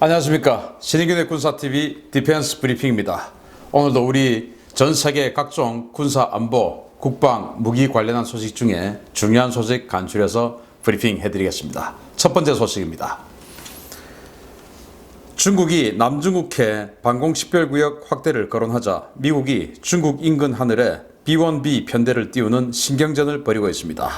안녕하십니까. 신인균의 군사TV 디펜스 브리핑입니다. 오늘도 우리 전 세계 각종 군사 안보, 국방, 무기 관련한 소식 중에 중요한 소식 간추려서 브리핑 해드리겠습니다. 첫 번째 소식입니다. 중국이 남중국해 방공식별구역 확대를 거론하자 미국이 중국 인근 하늘에 B-1B 편대를 띄우는 신경전을 벌이고 있습니다.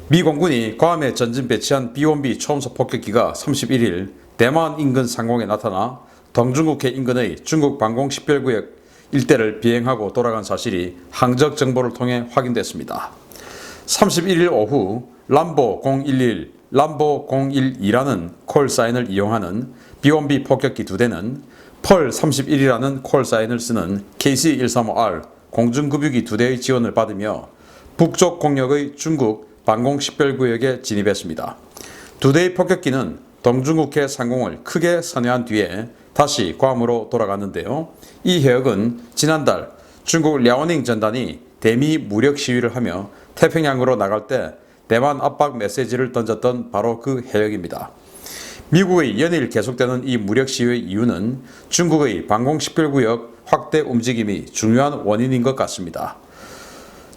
미 공군이 괌에 전진 배치한 B-1B 초음속 폭격기가 31일 대만 인근 상공에 나타나 동중국해 인근의 중국 방공식별구역 일대를 비행하고 돌아간 사실이 항적 정보를 통해 확인됐습니다. 31일 오후 람보 011, 람보 012라는 콜사인을 이용하는 B-1B 폭격기 2대는 펄 31이라는 콜사인을 쓰는 KC-135R 공중급유기 2대의 지원을 받으며 북쪽 공역의 중국 방공식별구역에 진입했습니다. 2대의 폭격기는 동중국해 상공을 크게 선회한 뒤에 다시 괌으로 돌아갔는데요. 이 해역은 지난달 중국 랴오닝 전단이 대미 무력 시위를 하며 태평양으로 나갈 때 대만 압박 메시지를 던졌던 바로 그 해역입니다. 미국의 연일 계속되는 이 무력 시위의 이유는 중국의 방공식별구역 확대 움직임이 중요한 원인인 것 같습니다.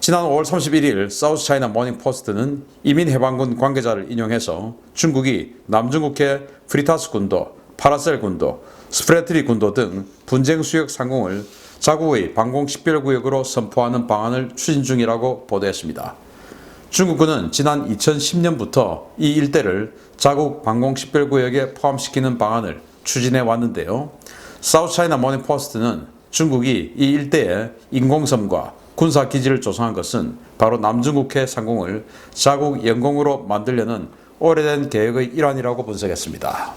지난 5월 31일 사우스 차이나 모닝 포스트는 이민해방군 관계자를 인용해서 중국이 남중국해 프리타스 군도, 파라셀 군도, 스프레트리 군도 등 분쟁 수역 상공을 자국의 방공식별구역으로 선포하는 방안을 추진 중이라고 보도했습니다. 중국군은 지난 2010년부터 이 일대를 자국 방공식별구역에 포함시키는 방안을 추진해 왔는데요. 사우스 차이나 모닝 포스트는 중국이 이 일대에 인공섬과 군사기지를 조성한 것은 바로 남중국해 상공을 자국 영공으로 만들려는 오래된 계획의 일환이라고 분석했습니다.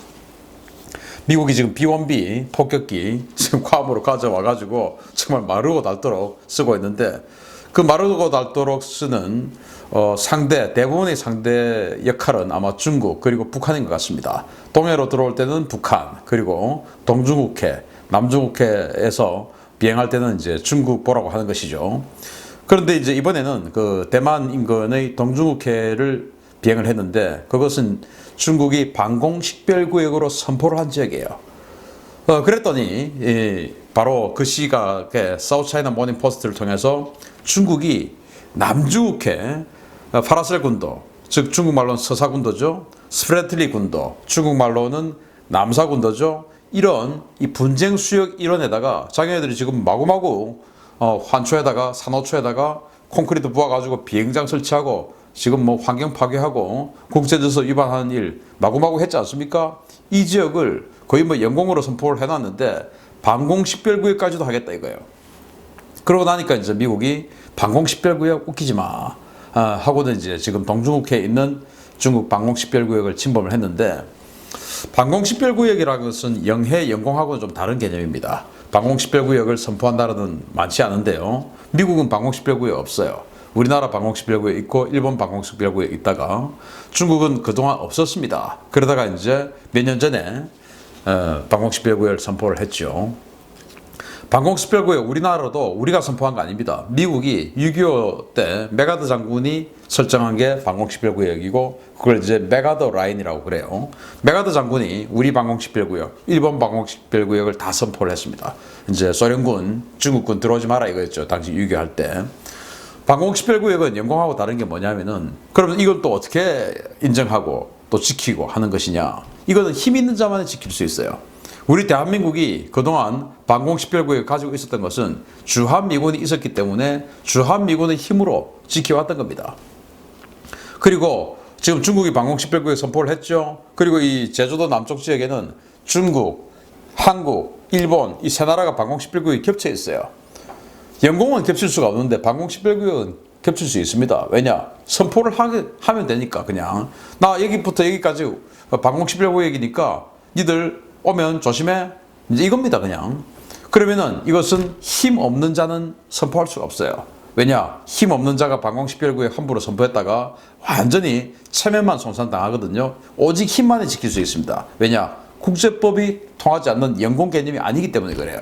미국이 지금 B-1B 폭격기 지금 괌으로 가져와가지고 정말 마르고 닳도록 쓰고 있는데 그 마르고 닳도록 쓰는 대부분의 상대 역할은 아마 중국 그리고 북한인 것 같습니다. 동해로 들어올 때는 북한 그리고 동중국해, 남중국해에서 비행할 때는 이제 중국 보라고 하는 것이죠. 그런데 이제 이번에는 그 대만 인근의 동중국해를 비행을 했는데 그것은 중국이 방공식별구역으로 선포를 한 지역이에요. 그랬더니 바로 그 시각에 사우스 차이나 모닝 포스트를 통해서 중국이 남중국해 파라셀 군도, 즉 중국말로는 서사군도죠. 스프레틀리 군도, 중국말로는 남사군도죠. 이런 이 분쟁 수역 일원에다가 자기네들이 지금 마구마구 환초에다가 산호초에다가 콘크리트 부어가지고 비행장 설치하고 지금 뭐 환경 파괴하고 국제질서 위반하는 일 마구마구 했지 않습니까? 이 지역을 거의 뭐 영공으로 선포를 해놨는데 방공식별구역까지도 하겠다 이거예요. 그러고 나니까 이제 미국이 방공식별구역 웃기지 마 하고는 이제 지금 동중국해에 있는 중국 방공식별구역을 침범을 했는데 방공식별구역이라는 것은 영해, 영공하고는 좀 다른 개념입니다. 방공식별구역을 선포한 나라는 많지 않은데요. 미국은 방공식별구역 없어요. 우리나라 방공식별구역 있고 일본 방공식별구역 있다가 중국은 그동안 없었습니다. 그러다가 이제 몇 년 전에 방공식별구역을 선포를 했죠. 방공식별구역 우리나라도 우리가 선포한 거 아닙니다. 미국이 6.25 때 메가더 장군이 설정한 게 방공식별구역이고 그걸 이제 메가더 라인이라고 그래요. 메가더 장군이 우리 방공식별구역, 일본 방공식별구역을 다 선포를 했습니다. 이제 소련군, 중국군 들어오지 마라 이거였죠. 당시 6.25 할 때. 방공식별구역은 영공하고 다른 게 뭐냐면은 그러면 이건 또 어떻게 인정하고 또 지키고 하는 것이냐. 이거는 힘 있는 자만이 지킬 수 있어요. 우리 대한민국이 그동안 방공식별구역을 가지고 있었던 것은 주한미군이 있었기 때문에 주한미군의 힘으로 지켜왔던 겁니다. 그리고 지금 중국이 방공식별구역 선포를 했죠. 그리고 이 제주도 남쪽 지역에는 중국, 한국, 일본 이 세 나라가 방공식별구역이 겹쳐 있어요. 영공은 겹칠 수가 없는데 방공식별구역은 겹칠 수 있습니다. 왜냐? 선포를 하면 되니까 그냥 나 여기부터 여기까지 방공식별구역이니까 니들 오면 조심해. 이제 이겁니다, 그냥. 그러면은 이것은 힘 없는 자는 선포할 수가 없어요. 왜냐? 힘 없는 자가 방공식별구역 함부로 선포했다가 완전히 체면만 손상당하거든요. 오직 힘만이 지킬 수 있습니다. 왜냐? 국제법이 통하지 않는 영공 개념이 아니기 때문에 그래요.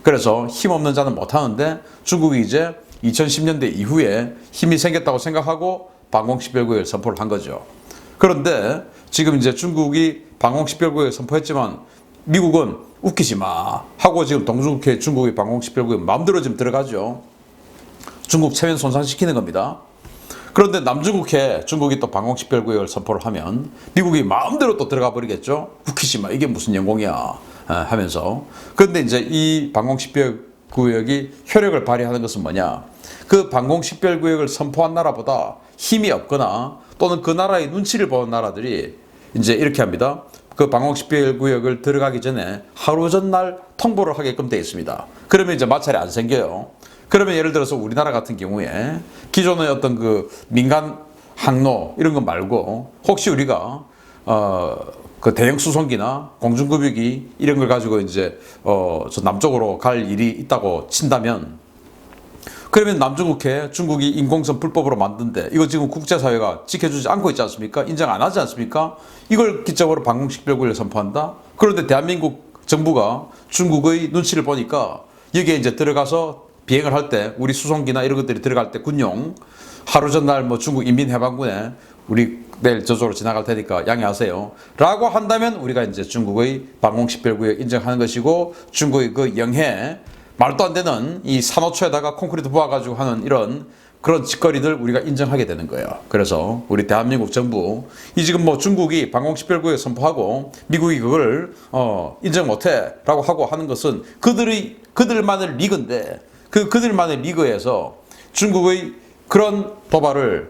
그래서 힘 없는 자는 못하는데 중국이 이제 2010년대 이후에 힘이 생겼다고 생각하고 방공식별구역을 선포를 한 거죠. 그런데 지금 이제 중국이 방공식별구역 선포했지만 미국은 웃기지 마 하고 지금 동중국해 중국의 방공식별구역 마음대로 지금 들어가죠. 중국 체면 손상시키는 겁니다. 그런데 남중국해 중국이 또 방공식별구역을 선포를 하면 미국이 마음대로 또 들어가 버리겠죠. 웃기지 마 이게 무슨 영공이야 하면서. 그런데 이제 이 방공식별구역이 효력을 발휘하는 것은 뭐냐, 그 방공식별구역을 선포한 나라보다 힘이 없거나 또는 그 나라의 눈치를 보는 나라들이 이제 이렇게 합니다. 그 방공식별구역을 들어가기 전에 하루 전날 통보를 하게끔 되어 있습니다. 그러면 이제 마찰이 안 생겨요. 그러면 예를 들어서 우리나라 같은 경우에 기존의 어떤 그 민간 항로 이런 거 말고 혹시 우리가 그 대형 수송기나 공중급유기 이런 걸 가지고 이제 저 남쪽으로 갈 일이 있다고 친다면, 그러면 남중국해 중국이 인공섬 불법으로 만든데 이거 지금 국제사회가 지켜주지 않고 있지 않습니까? 인정 안 하지 않습니까? 이걸 기점으로 방공식별구역을 선포한다? 그런데 대한민국 정부가 중국의 눈치를 보니까 여기에 이제 들어가서 비행을 할 때 우리 수송기나 이런 것들이 들어갈 때 군용 하루 전날 뭐 중국 인민해방군에 우리 내일 저쪽으로 지나갈 테니까 양해하세요 라고 한다면 우리가 이제 중국의 방공식별구역 인정하는 것이고, 중국의 그 영해 말도 안 되는 이 산호초에다가 콘크리트 부어가지고 하는 이런 그런 짓거리들 우리가 인정하게 되는 거예요. 그래서 우리 대한민국 정부 이 지금 뭐 중국이 방공식별구역 선포하고 미국이 그걸 인정 못해 라고 하고 하는 것은 그들만의 리그인데, 그들만의 리그에서 중국의 그런 도발을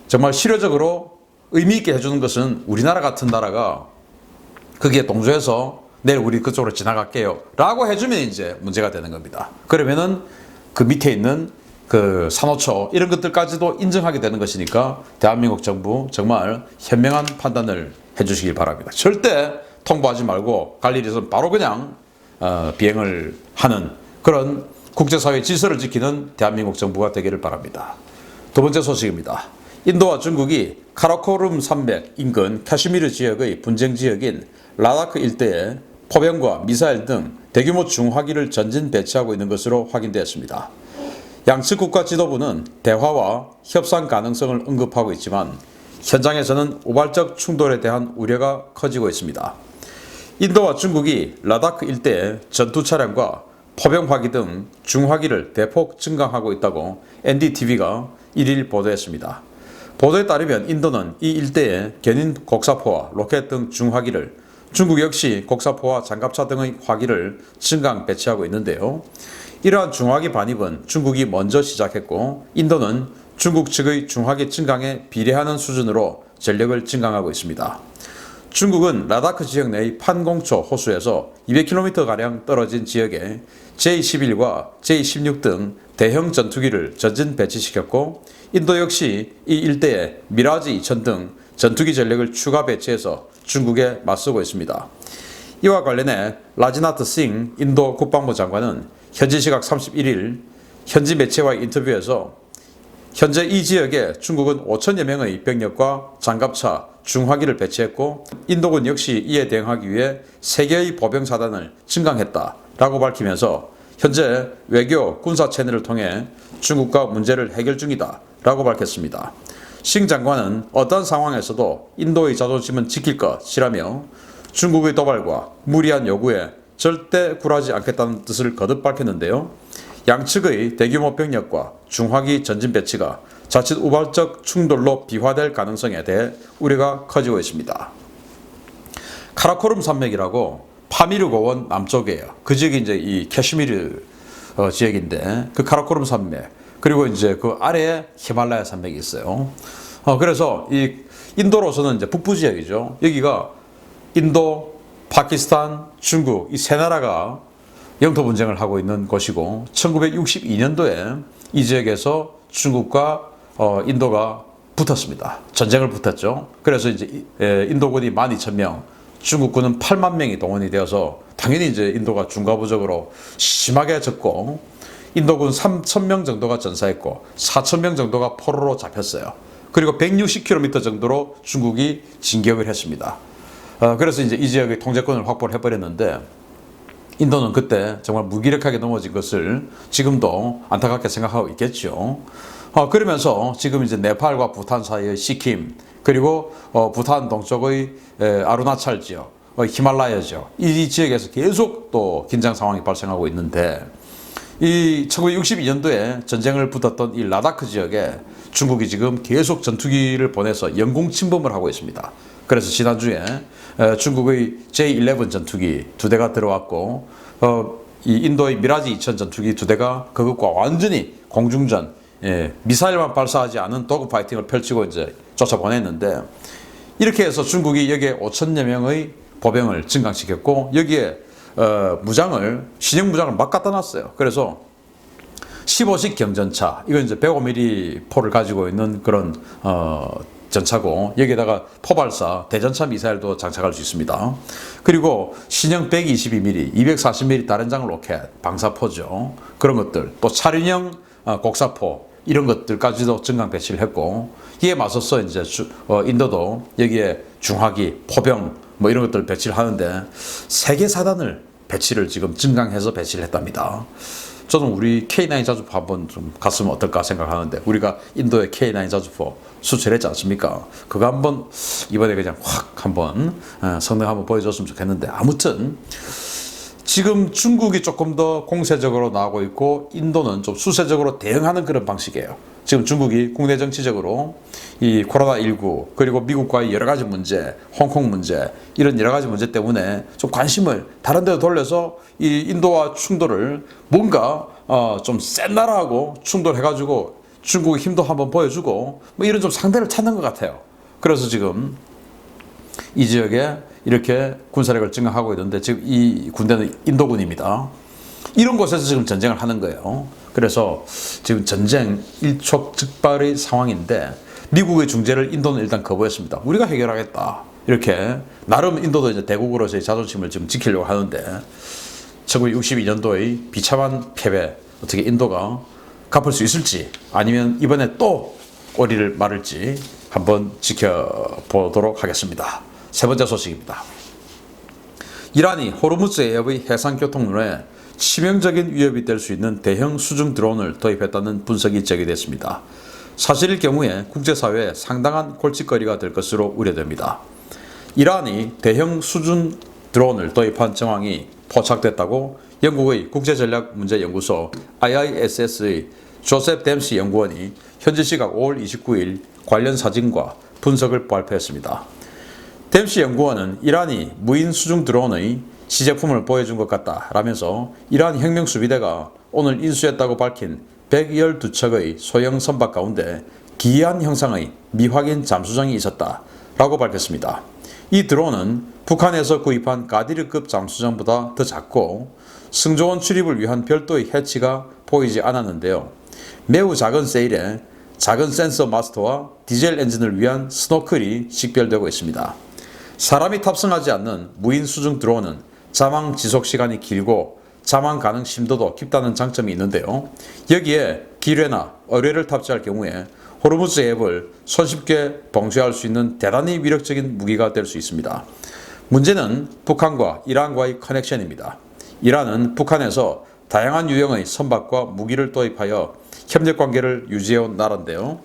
정말 실효적으로 의미 있게 해주는 것은 우리나라 같은 나라가 거기에 동조해서 내일 우리 그쪽으로 지나갈게요 라고 해주면 이제 문제가 되는 겁니다. 그러면은 그 밑에 있는 그 산호초 이런 것들까지도 인정하게 되는 것이니까 대한민국 정부 정말 현명한 판단을 해주시길 바랍니다. 절대 통보하지 말고 갈 일이 있으면 바로 그냥 비행을 하는 그런 국제사회 질서를 지키는 대한민국 정부가 되기를 바랍니다. 두 번째 소식입니다. 인도와 중국이 카라코룸 산맥 인근 카슈미르 지역의 분쟁 지역인 라다크 일대에 포병과 미사일 등 대규모 중화기를 전진 배치하고 있는 것으로 확인되었습니다. 양측 국가 지도부는 대화와 협상 가능성을 언급하고 있지만 현장에서는 우발적 충돌에 대한 우려가 커지고 있습니다. 인도와 중국이 라다크 일대에 전투 차량과 포병화기 등 중화기를 대폭 증강하고 있다고 NDTV가 1일 보도했습니다. 보도에 따르면 인도는 이 일대에 견인 곡사포와 로켓 등 중화기를, 중국 역시 곡사포와 장갑차 등의 화기를 증강 배치하고 있는데요. 이러한 중화기 반입은 중국이 먼저 시작했고 인도는 중국 측의 중화기 증강에 비례하는 수준으로 전력을 증강하고 있습니다. 중국은 라다크 지역 내의 판공초 호수에서 200km가량 떨어진 지역에 J-11과 J-16 등 대형 전투기를 전진 배치시켰고 인도 역시 이 일대에 미라지 2000 등 전투기 전력을 추가 배치해서 중국에 맞서고 있습니다. 이와 관련해 라지나트 싱 인도 국방부 장관은 현지 시각 31일 현지 매체와의 인터뷰에서 현재 이 지역에 중국은 5천여 명의 병력과 장갑차, 중화기를 배치했고 인도군 역시 이에 대응하기 위해 3개의 보병사단을 증강했다라고 밝히면서 현재 외교, 군사 채널을 통해 중국과 문제를 해결 중이다라고 밝혔습니다. 싱 장관은 어떤 상황에서도 인도의 자존심은 지킬 것이라며 중국의 도발과 무리한 요구에 절대 굴하지 않겠다는 뜻을 거듭 밝혔는데요. 양측의 대규모 병력과 중화기 전진 배치가 자칫 우발적 충돌로 비화될 가능성에 대해 우려가 커지고 있습니다. 카라코룸 산맥이라고 파미르 고원 남쪽이에요. 그 지역이 이제 이 카슈미르 지역인데 그 카라코룸 산맥 그리고 이제 그 아래에 히말라야 산맥이 있어요. 그래서 이 인도로서는 이제 북부 지역이죠. 여기가 인도, 파키스탄, 중국 이 세 나라가 영토 분쟁을 하고 있는 곳이고 1962년도에 이 지역에서 중국과 인도가 붙었습니다. 전쟁을 붙었죠. 그래서 이제 인도군이 12,000명, 중국군은 8만 명이 동원이 되어서 당연히 이제 인도가 중과부적으로 심하게 졌고 인도군 3,000명 정도가 전사했고 4,000명 정도가 포로로 잡혔어요. 그리고 160km 정도로 중국이 진격을 했습니다. 그래서 이제 이 지역의 통제권을 확보를 해버렸는데 인도는 그때 정말 무기력하게 넘어진 것을 지금도 안타깝게 생각하고 있겠죠. 그러면서 지금 이제 네팔과 부탄 사이의 시킴, 그리고 부탄 동쪽의 아루나찰 지역, 히말라야 지역, 이 지역에서 계속 또 긴장 상황이 발생하고 있는데, 이 1962년도에 전쟁을 붙었던 이 라다크 지역에 중국이 지금 계속 전투기를 보내서 영공 침범을 하고 있습니다. 그래서 지난주에 중국의 J-11 전투기 2대가 들어왔고, 이 인도의 미라지 2000 전투기 2대가 그것과 완전히 공중전, 미사일만 발사하지 않은 도그 파이팅을 펼치고 이제 쫓아보냈는데, 이렇게 해서 중국이 여기에 5천여 명의 보병을 증강시켰고, 여기에 신형 무장을 막 갖다 놨어요. 그래서 15식 경전차, 이건 이제 105mm 포를 가지고 있는 그런 전차고, 여기에다가 포발사 대전차 미사일도 장착할 수 있습니다. 그리고 신형 122mm, 240mm 다련장 로켓, 방사포죠. 그런 것들, 또 차륜형 곡사포, 이런 것들까지도 증강 배치를 했고, 이에 맞서서 이제 인도도 여기에 중화기, 포병 뭐 이런 것들 배치를 하는데 3개 사단을 배치를 지금 증강해서 배치를 했답니다. 저는 우리 K9 자주포 한번 좀 갔으면 어떨까 생각하는데, 우리가 인도에 K9 자주포 수출했지 않습니까? 그거 한번 이번에 그냥 확 한번 성능 한번 보여줬으면 좋겠는데, 아무튼 지금 중국이 조금 더 공세적으로 나오고 있고, 인도는 좀 수세적으로 대응하는 그런 방식이에요. 지금 중국이 국내 정치적으로 이 코로나19, 그리고 미국과의 여러 가지 문제, 홍콩 문제, 이런 여러 가지 문제 때문에 좀 관심을 다른 데로 돌려서 이 인도와 충돌을 뭔가 좀 센 나라하고 충돌해가지고 중국의 힘도 한번 보여주고 뭐 이런 좀 상대를 찾는 것 같아요. 그래서 지금 이 지역에 이렇게 군사력을 증강하고 있는데, 지금 이 군대는 인도군입니다. 이런 곳에서 지금 전쟁을 하는 거예요. 그래서 지금 전쟁 일촉즉발의 상황인데, 미국의 중재를 인도는 일단 거부했습니다. 우리가 해결하겠다. 이렇게 나름 인도도 이제 대국으로서의 자존심을 지금 지키려고 하는데, 1962년도의 비참한 패배, 어떻게 인도가 갚을 수 있을지, 아니면 이번에 또 꼬리를 마를지 한번 지켜보도록 하겠습니다. 세 번째 소식입니다. 이란이 호르무즈 해협의 해상교통로에 치명적인 위협이 될 수 있는 대형 수중 드론을 도입했다는 분석이 제기됐습니다. 사실일 경우에 국제사회에 상당한 골칫거리가 될 것으로 우려됩니다. 이란이 대형 수중 드론을 도입한 정황이 포착됐다고 영국의 국제전략문제연구소 IISS의 조셉 댐시 연구원이 현지 시각 5월 29일 관련 사진과 분석을 발표했습니다. 댐시 연구원은 이란이 무인 수중 드론의 시제품을 보여준 것 같다 라면서 이란 혁명수비대가 오늘 인수했다고 밝힌 112척의 소형 선박 가운데 기이한 형상의 미확인 잠수정이 있었다 라고 밝혔습니다. 이 드론은 북한에서 구입한 가디르급 잠수정보다 더 작고 승조원 출입을 위한 별도의 해치가 보이지 않았는데요. 매우 작은 세일에 작은 센서 마스터와 디젤 엔진을 위한 스노클이 식별되고 있습니다. 사람이 탑승하지 않는 무인 수중 드론은 자망 지속 시간이 길고 자망 가능 심도도 깊다는 장점이 있는데요. 여기에 기뢰나 어뢰를 탑재할 경우에 호르무즈 해협을 손쉽게 봉쇄할 수 있는 대단히 위력적인 무기가 될 수 있습니다. 문제는 북한과 이란과의 커넥션입니다. 이란은 북한에서 다양한 유형의 선박과 무기를 도입하여 협력관계를 유지해온 나라인데요.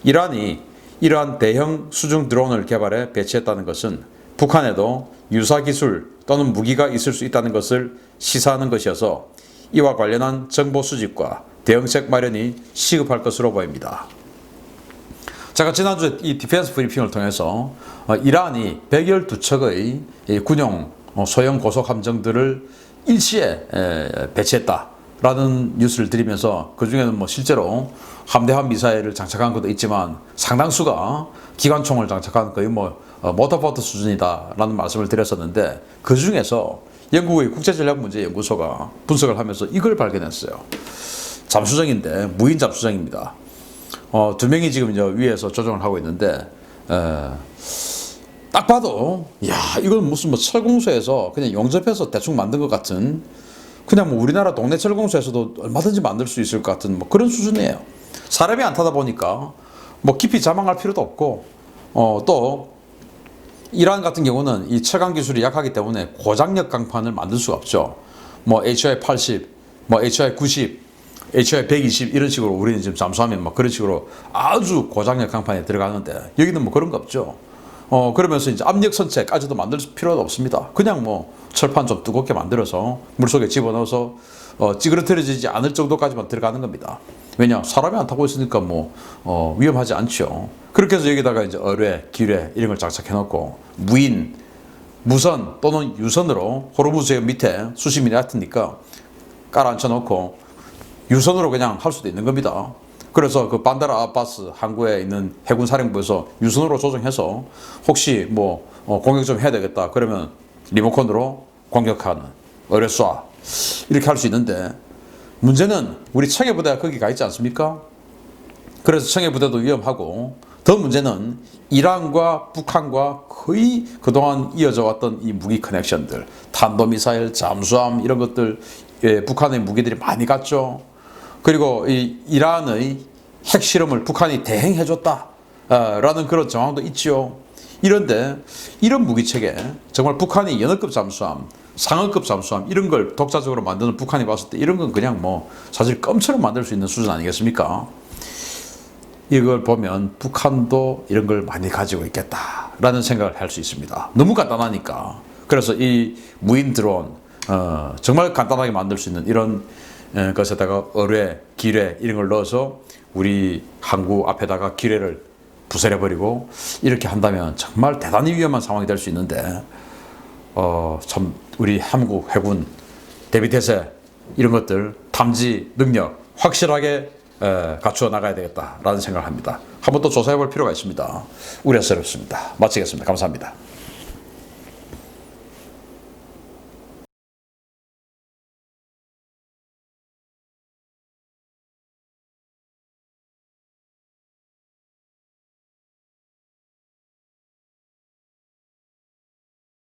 이란이 이러한 대형 수중 드론을 개발해 배치했다는 것은 북한에도 유사 기술 또는 무기가 있을 수 있다는 것을 시사하는 것이어서 이와 관련한 정보 수집과 대응책 마련이 시급할 것으로 보입니다. 제가 지난주에 이 디펜스 브리핑을 통해서 이란이 112척의 군용 소형 고속 함정들을 일시에 배치했다라는 뉴스를 드리면서, 그 중에는 뭐 실제로 함대함 미사일을 장착한 것도 있지만 상당수가 기관총을 장착한 거의 모터보트 수준이다라는 말씀을 드렸었는데, 그 중에서 영국의 국제전략문제연구소가 분석을 하면서 이걸 발견했어요. 잠수정인데 무인 잠수정입니다. 2명이 지금 이제 위에서 조정을 하고 있는데, 딱 봐도 야, 이건 무슨 철공소에서 그냥 용접해서 대충 만든 것 같은, 그냥 우리나라 동네 철공소에서도 얼마든지 만들 수 있을 것 같은 그런 수준이에요. 사람이 안 타다 보니까 깊이 자망할 필요도 없고, 또 이란 같은 경우는 이 철강 기술이 약하기 때문에 고장력 강판을 만들 수가 없죠. 뭐 HI 80, 뭐 HI 90, HI 120 이런 식으로 우리는 지금 잠수하면 막 그런 식으로 아주 고장력 강판에 들어가는데 여기는 뭐 그런 거 없죠. 그러면서 이제 압력 선체까지도 만들 필요도 없습니다. 그냥 뭐 철판 좀 두껍게 만들어서 물속에 집어넣어서 찌그러뜨려지지 않을 정도까지만 들어가는 겁니다. 왜냐? 사람이 안 타고 있으니까 뭐 위험하지 않죠. 그렇게 해서 여기다가 이제 어뢰, 기뢰 이런 걸 장착해 놓고 무인, 무선 또는 유선으로 호르무즈 밑에 수십 미리 얕으니까 깔아앉혀 놓고 유선으로 그냥 할 수도 있는 겁니다. 그래서 그 반다르 아바스 항구에 있는 해군 사령부에서 유선으로 조정해서 혹시 뭐 공격 좀 해야 되겠다 그러면 리모컨으로 공격하는 어뢰 쏴 이렇게 할 수 있는데 문제는 우리 청해부대가 거기 가 있지 않습니까? 그래서 청해부대도 위험하고 더 문제는 이란과 북한과 거의 그동안 이어져 왔던 이 무기 커넥션들 탄도미사일, 잠수함 이런 것들 북한의 무기들이 많이 갔죠. 그리고 이 이란의 핵실험을 북한이 대행해줬다 라는 그런 정황도 있죠. 이런데 이런 무기체계 정말 북한이 연어급 잠수함, 상어급 잠수함 이런 걸 독자적으로 만드는 북한이 봤을 때 이런 건 그냥 뭐 사실 껌처럼 만들 수 있는 수준 아니겠습니까? 이걸 보면 북한도 이런 걸 많이 가지고 있겠다라는 생각을 할 수 있습니다. 너무 간단하니까. 그래서 이 무인 드론 정말 간단하게 만들 수 있는 이런 것에다가 어뢰, 기뢰 이런 걸 넣어서 우리 항구 앞에다가 기뢰를 부숴버리고 이렇게 한다면 정말 대단히 위험한 상황이 될 수 있는데 참 우리 한국 해군 대비태세 이런 것들 탐지 능력 확실하게 갖추어 나가야 되겠다라는 생각을 합니다. 한번 또 조사해 볼 필요가 있습니다. 우려스럽습니다. 마치겠습니다. 감사합니다.